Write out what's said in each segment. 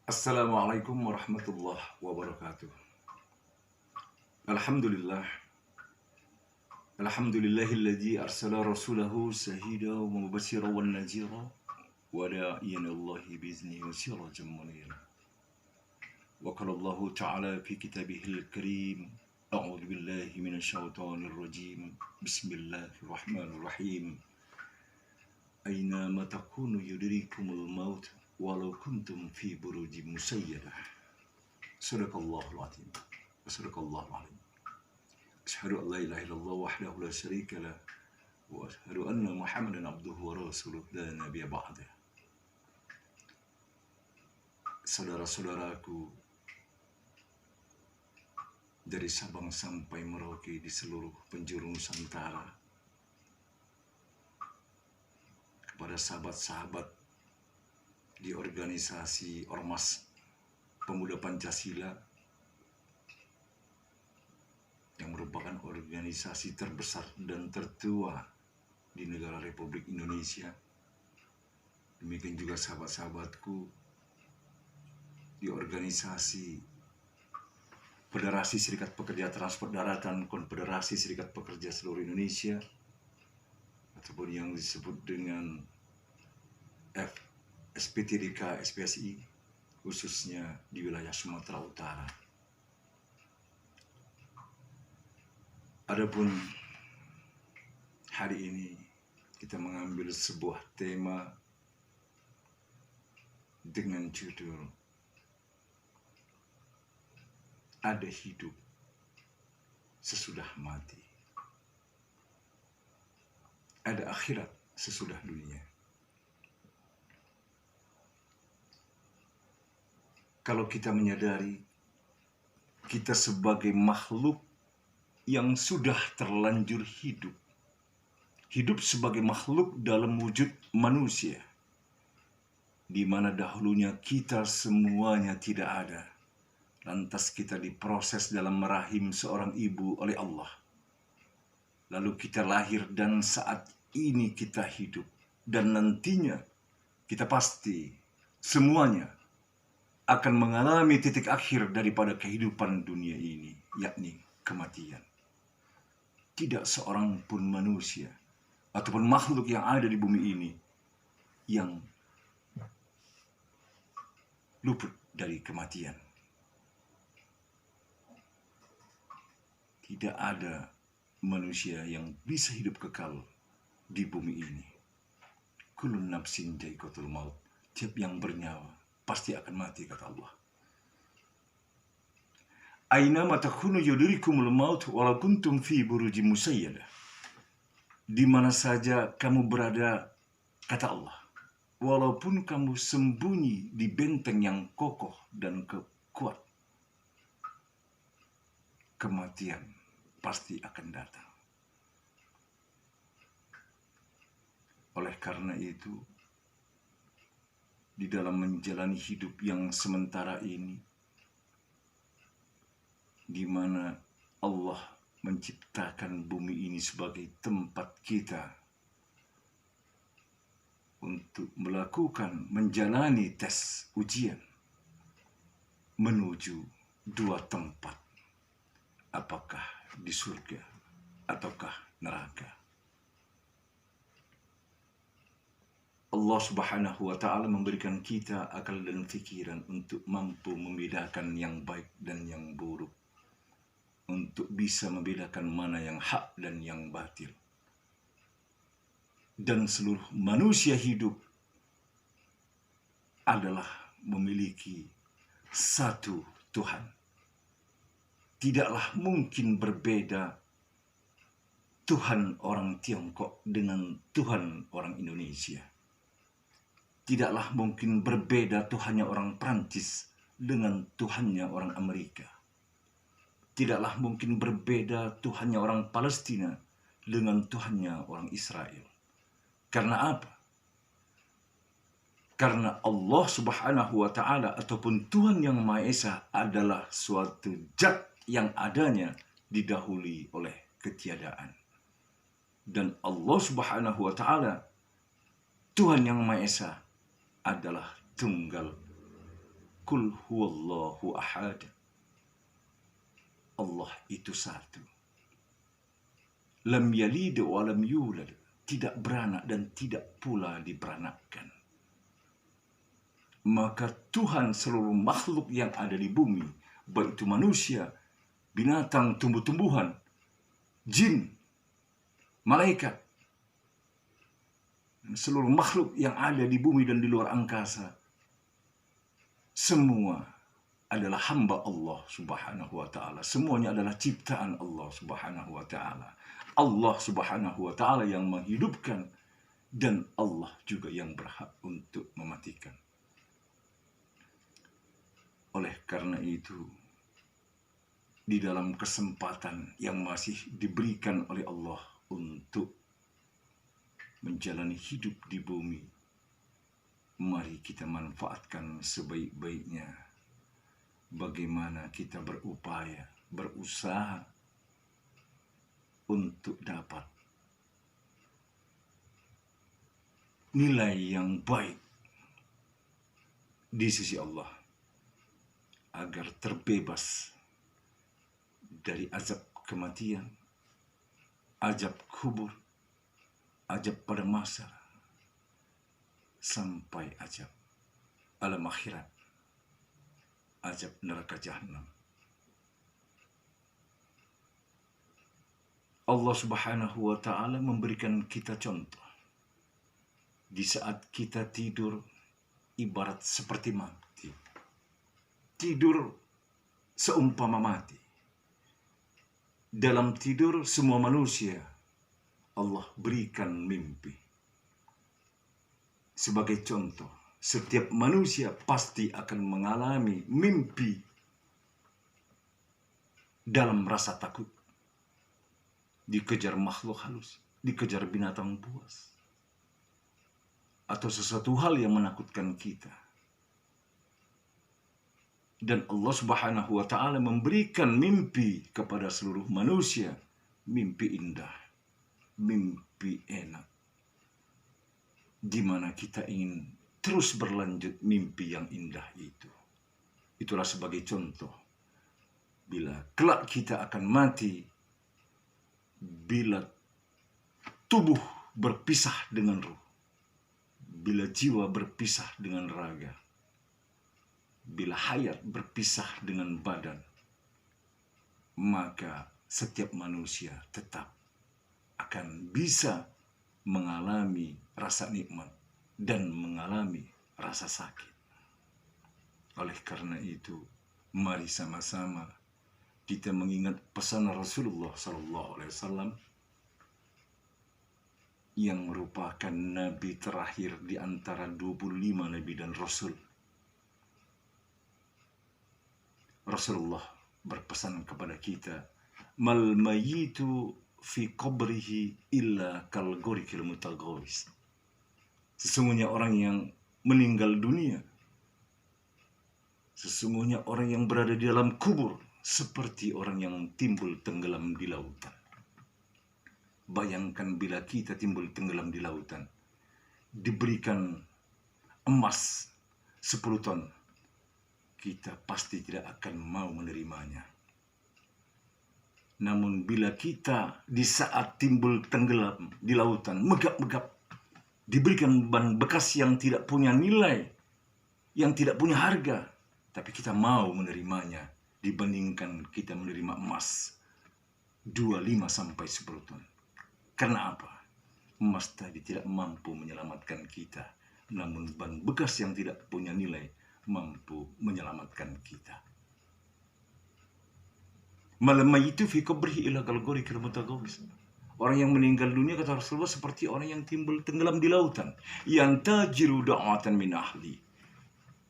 Assalamualaikum warahmatullahi wabarakatuh. Alhamdulillah. Alhamdulillahilladzi arsala rasulahu sahida wa mubashshira wa nadhira wa da'iyan Allahi bi'izni wa sirajan munira. Wa qala Allah ta'ala fi kitabihil karim. A'udzu billahi minasyaitonir rajim. Bismillahirrahmanirrahim. Aina ma takunu yudrikumul maut walau kuntum fi burujin musayyadah. Sadaqallahul azim. Sadaqallahul alim. Asyhadu an la ilaha illallah wahdahu la syarika lah wa asyhadu anna Muhammadan abduhu wa rasuluh la nabiyya ba'dah. Saudara-saudaraku dari Sabang sampai Merauke di seluruh penjuru Nusantara, kepada sahabat-sahabat di organisasi Ormas Pemuda Pancasila yang merupakan organisasi terbesar dan tertua di negara Republik Indonesia. Demikian juga sahabat-sahabatku di organisasi Federasi Serikat Pekerja Transport Daratan Konfederasi Serikat Pekerja Seluruh Indonesia, ataupun yang disebut dengan SPTDK SPSI, khususnya di wilayah Sumatera Utara. Adapun hari ini kita mengambil sebuah tema dengan judul Ada Hidup Sesudah Mati. Ada akhirat sesudah dunia. Kalau kita menyadari kita sebagai makhluk yang sudah terlanjur hidup sebagai makhluk dalam wujud manusia, di mana dahulunya kita semuanya tidak ada. Lantas kita diproses dalam rahim seorang ibu oleh Allah. Lalu kita lahir dan saat ini kita hidup. Dan nantinya kita pasti semuanya akan mengalami titik akhir daripada kehidupan dunia ini, yakni kematian. Tidak seorang pun manusia ataupun makhluk yang ada di bumi ini yang luput dari kematian. Tidak ada manusia yang bisa hidup kekal di bumi ini. Kullun nafsin dha'iqatul maut. Tiap yang bernyawa pasti akan mati, kata Allah. Aina ma takunu yudrikumul maut walau kuntum fi burujin musayyadah. Di mana saja kamu berada, kata Allah, walaupun kamu sembunyi di benteng yang kokoh dan kuat, kematian pasti akan datang. Oleh karena itu, di dalam menjalani hidup yang sementara ini, di mana Allah menciptakan bumi ini sebagai tempat kita untuk menjalani tes ujian menuju dua tempat, apakah di surga ataukah neraka. Allah Subhanahu wa ta'ala memberikan kita akal dan pikiran untuk mampu membedakan yang baik dan yang buruk, untuk bisa membedakan mana yang hak dan yang batil. Dan seluruh manusia hidup adalah memiliki satu Tuhan. Tidaklah mungkin berbeda Tuhan orang Tiongkok dengan Tuhan orang Indonesia. Tidaklah mungkin berbeda Tuhannya orang Prancis dengan Tuhannya orang Amerika. Tidaklah mungkin berbeda Tuhannya orang Palestina dengan Tuhannya orang Israel. Karena apa? Karena Allah Subhanahu wa ta'ala ataupun Tuhan yang Maha Esa adalah suatu zat yang adanya didahului oleh ketiadaan. Dan Allah Subhanahu wa ta'ala, Tuhan yang Maha Esa, adalah tunggal Qul huwallahu ahad. Allah itu satu. Lam yalid wa lam yulad. Tidak beranak dan tidak pula diberanakkan. Maka Tuhan seluruh makhluk yang ada di bumi, baik itu manusia, binatang, tumbuh-tumbuhan, jin, malaikat, seluruh makhluk yang ada di bumi dan di luar angkasa, semua adalah hamba Allah Subhanahu wa ta'ala. Semuanya adalah ciptaan Allah Subhanahu wa ta'ala. Allah Subhanahu wa ta'ala yang menghidupkan, dan Allah juga yang berhak untuk mematikan. Oleh karena itu, di dalam kesempatan yang masih diberikan oleh Allah untuk menjalani hidup di bumi, mari kita manfaatkan sebaik-baiknya. Bagaimana kita berupaya, berusaha untuk dapat nilai yang baik di sisi Allah, agar terbebas dari azab kematian, azab kubur, azab pada masa, sampai azab alam akhirat, azab neraka jahanam. Allah Subhanahu wa ta'ala memberikan kita contoh. Di saat kita tidur, ibarat seperti mati. Tidur seumpama mati. Dalam tidur semua manusia Allah berikan mimpi. Sebagai contoh, setiap manusia pasti akan mengalami mimpi dalam rasa takut. Dikejar makhluk halus, dikejar binatang buas, atau sesuatu hal yang menakutkan kita. Dan Allah Subhanahu wa ta'ala memberikan mimpi kepada seluruh manusia, mimpi indah, mimpi enak, di mana kita ingin terus berlanjut mimpi yang indah itu. Itulah sebagai contoh, bila kelak kita akan mati, bila tubuh berpisah dengan ruh, bila jiwa berpisah dengan raga, bila hayat berpisah dengan badan, maka setiap manusia tetap akan bisa mengalami rasa nikmat dan mengalami rasa sakit. Oleh karena itu, mari sama-sama kita mengingat pesan Rasulullah SAW yang merupakan nabi terakhir di antara 25 nabi dan rasul. Rasulullah berpesan kepada kita, mal mayyitu fi qabrihi illa kal ghurikil mutaghawis. Sesungguhnya orang yang meninggal dunia, sesungguhnya orang yang berada di dalam kubur seperti orang yang timbul tenggelam di lautan. Bayangkan bila kita timbul tenggelam di lautan, diberikan emas 10 ton, kita pasti tidak akan mau menerimanya. Namun bila kita di saat timbul tenggelam di lautan, megap-megap, diberikan ban bekas yang tidak punya nilai, yang tidak punya harga, tapi kita mau menerimanya, dibandingkan kita menerima emas 25 sampai 10 ton. Karena apa? Emas tadi tidak mampu menyelamatkan kita, namun ban bekas yang tidak punya nilai mampu menyelamatkan kita. Malam itu fi qabrihi ila kalgorikil mutaghawis. Orang yang meninggal dunia, kata Rasulullah, seperti orang yang timbul tenggelam di lautan, yang tajiru da'atan min ahli,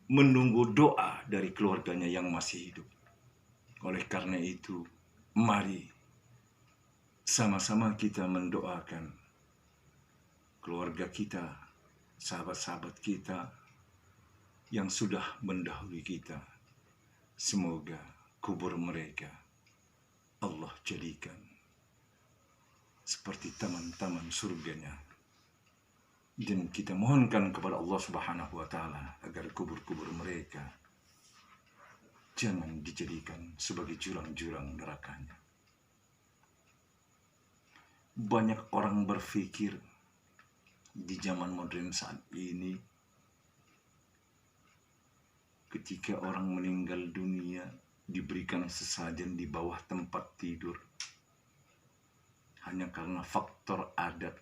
menunggu doa dari keluarganya yang masih hidup. Oleh karena itu, mari sama-sama kita mendoakan keluarga kita, sahabat-sahabat kita yang sudah mendahului kita. Semoga kubur mereka Allah jadikan seperti taman-taman surganya. Dan kita mohonkan kepada Allah Subhanahu wa ta'ala agar kubur-kubur mereka jangan dijadikan sebagai jurang-jurang nerakanya. Banyak orang berpikir di zaman modern saat ini, ketika orang meninggal dunia diberikan sesajen di bawah tempat tidur hanya karena faktor adat,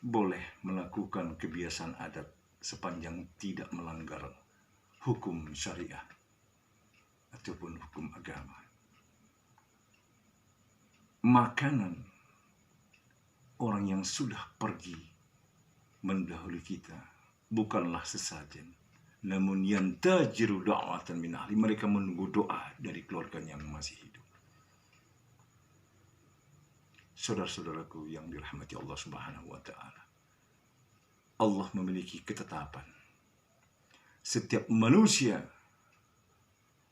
boleh melakukan kebiasaan adat sepanjang tidak melanggar hukum syariah ataupun hukum agama. Makanan orang yang sudah pergi mendahului kita bukanlah sesajen, namun yantajiru da'watan min ahli, mereka menunggu doa dari keluarganya yang masih hidup. Saudara-saudaraku yang dirahmati Allah Subhanahu wa taala, Allah memiliki ketetapan. Setiap manusia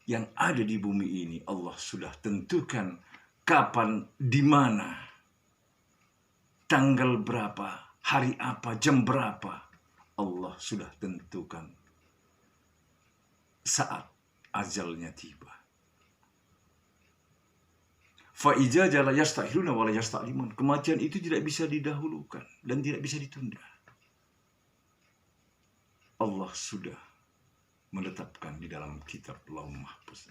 yang ada di bumi ini Allah sudah tentukan kapan, di mana, tanggal berapa, hari apa, jam berapa. Allah sudah tentukan saat ajalnya tiba. Fa'ija jala yasta'khiruna wa la yasta'limun. Kematian itu tidak bisa didahulukan dan tidak bisa ditunda. Allah sudah menetapkan di dalam kitab Lauh Mahfuz.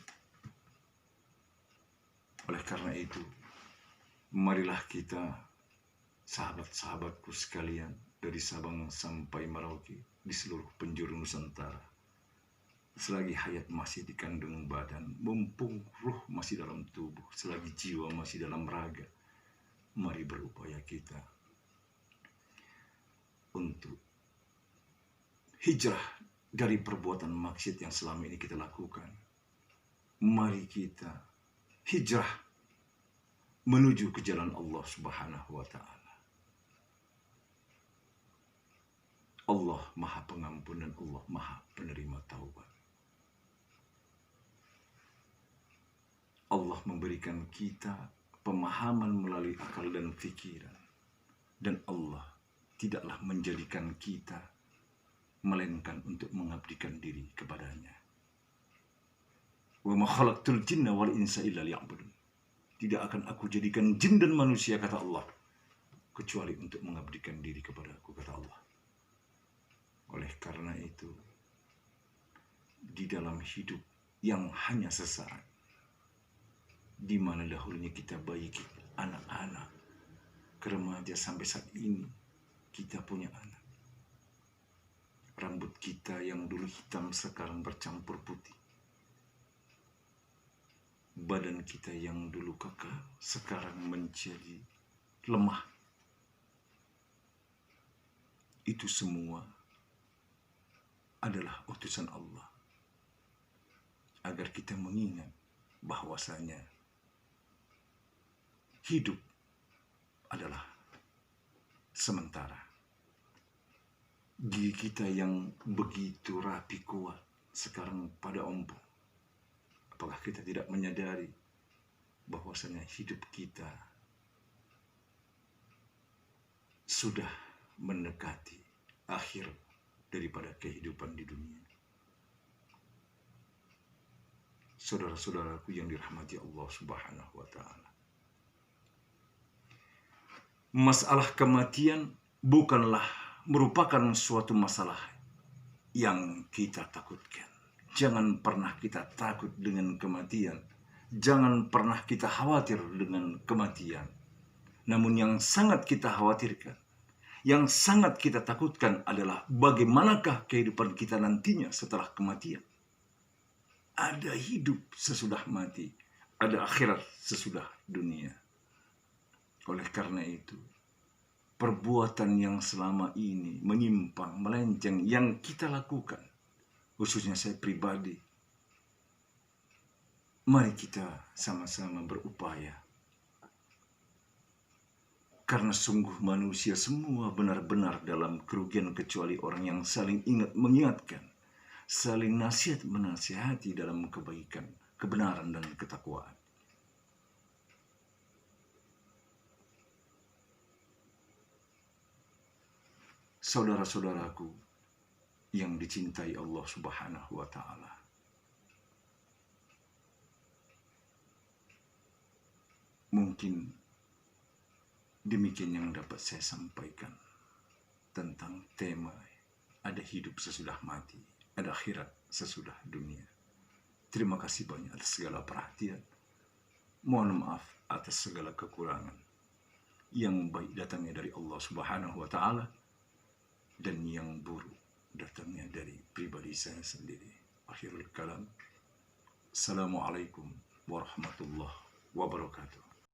Oleh karena itu, marilah kita, sahabat-sahabatku sekalian, dari Sabang sampai Merauke, di seluruh penjuru Nusantara, selagi hayat masih di kandung badan, mumpung ruh masih dalam tubuh, selagi jiwa masih dalam raga, mari berupaya kita untuk hijrah dari perbuatan maksiat yang selama ini kita lakukan. Mari kita hijrah menuju ke jalan Allah Subhanahu wa taala. Allah Maha Pengampun dan Allah Maha Penerima Taubat. Allah memberikan kita pemahaman melalui akal dan pikiran. Dan Allah tidaklah menjadikan kita melainkan untuk mengabdikan diri kepadanya. Wa ma khalaqtul jinna wal insa illa liya'budun. Tidak akan aku jadikan jin dan manusia, kata Allah, kecuali untuk mengabdikan diri kepada aku, kata Allah. Oleh karena itu, di dalam hidup yang hanya sesaat, di mana dahulunya kita bayi, anak-anak, ke remaja sampai saat ini kita punya anak. Rambut kita yang dulu hitam sekarang bercampur putih. Badan kita yang dulu kekal sekarang menjadi lemah. Itu semua adalah utusan Allah agar kita mengingat bahwasanya hidup adalah sementara. Gigi kita yang begitu rapi kuat sekarang pada ompong. Apakah kita tidak menyadari bahwasanya hidup kita sudah mendekati akhir daripada kehidupan di dunia? Saudara-saudaraku yang dirahmati Allah Subhanahu wa taala, masalah kematian bukanlah merupakan suatu masalah yang kita takutkan. Jangan pernah kita takut dengan kematian. Jangan pernah kita khawatir dengan kematian. Namun yang sangat kita khawatirkan, yang sangat kita takutkan adalah bagaimanakah kehidupan kita nantinya setelah kematian. Ada hidup sesudah mati, ada akhirat sesudah dunia. Oleh karena itu, perbuatan yang selama ini menyimpang, melenceng yang kita lakukan, khususnya saya pribadi, mari kita sama-sama berupaya. Karena sungguh manusia semua benar-benar dalam kerugian kecuali orang yang saling ingat mengingatkan, saling nasihat menasihati dalam kebaikan, kebenaran dan ketakwaan. Saudara-saudaraku yang dicintai Allah Subhanahu wa taala, Mungkin demikian yang dapat saya sampaikan tentang tema ada hidup sesudah mati, ada akhirat sesudah dunia. Terima kasih banyak atas segala perhatian. Mohon maaf atas segala kekurangan. Yang baik datangnya dari Allah Subhanahu wa Ta'ala, dan yang buruk datangnya dari pribadi saya sendiri. Akhirul kalam. Assalamualaikum warahmatullahi wabarakatuh.